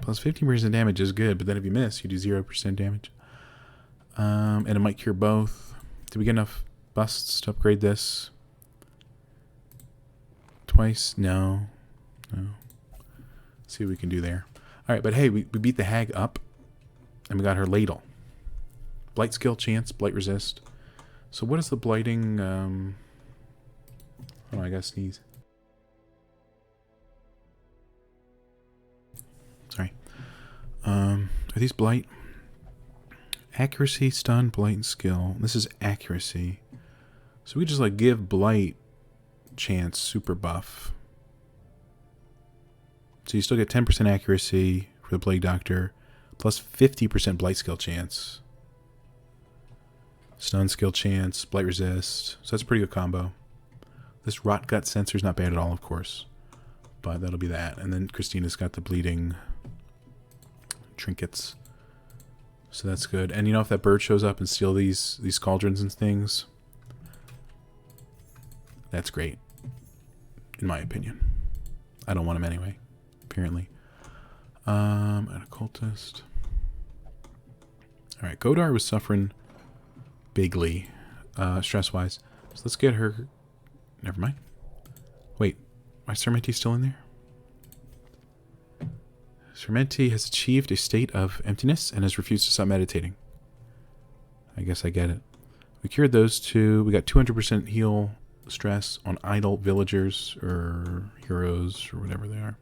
Plus 15% damage is good, but then if you miss, you do 0% damage. And it might cure both. Did we get enough busts to upgrade this? Twice? No. No. Let's see what we can do there. Alright, but hey, we beat the hag up. And we got her ladle. Blight skill, chance, blight resist. So what is the blighting... Oh, I gotta sneeze. Sorry. Are these blight? Accuracy, stun, blight, and skill. This is accuracy. So we just like give blight chance super buff. So you still get 10% accuracy for the Plague Doctor, plus 50% blight skill chance. Stun skill chance, blight resist. So that's a pretty good combo. This rot gut sensor is not bad at all, of course. But that'll be that. And then Christina's got the bleeding trinkets. So that's good. And you know, if that bird shows up and steal these cauldrons and things, that's great. In my opinion. I don't want him anyway, apparently. An occultist. Alright, Godar was suffering bigly, stress-wise. So let's get her... Never mind. Wait, why is Sermenti still in there? Sermenti has achieved a state of emptiness and has refused to stop meditating. I guess I get it. We cured those 2. We got 200% heal stress on idle villagers or heroes or whatever they are.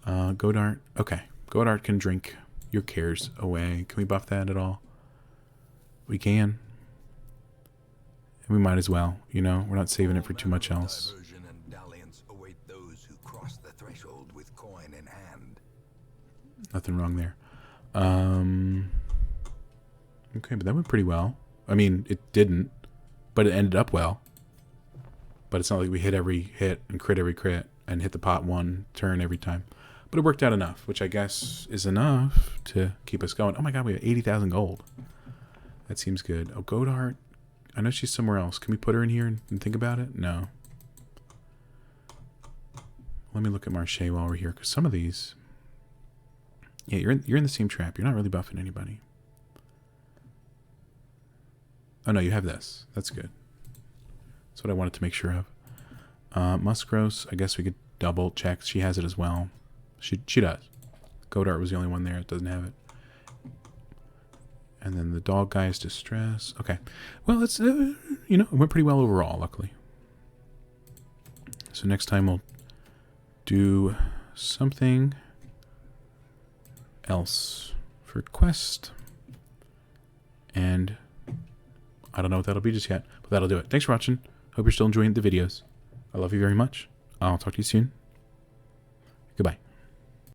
Godart. Okay. Godart can drink your cares away. Can we buff that at all? We can. And we might as well. You know, we're not saving it for too much else. Diversion and dalliance await those who cross the threshold with coin in hand. Nothing wrong there. Okay, but that went pretty well. I mean, it didn't, but it ended up well. But it's not like we hit every hit and crit every crit and hit the pot 1 turn every time. But it worked out enough, which I guess is enough to keep us going. Oh my god, we have 80,000 gold. That seems good. Oh, Godart. I know she's somewhere else. Can we put her in here and think about it? No. Let me look at Marche while we're here, because some of these... Yeah, you're in the same trap. You're not really buffing anybody. Oh no, you have this. That's good. That's what I wanted to make sure of. Muscros, I guess we could double check. She has it as well. She does. Godart was the only one there that doesn't have it. And then the dog guy is Distress. Okay. Well, it's, you know, it went pretty well overall, luckily. So next time we'll do something else for quest. And I don't know what that'll be just yet, but that'll do it. Thanks for watching. Hope you're still enjoying the videos. I love you very much. I'll talk to you soon. Goodbye.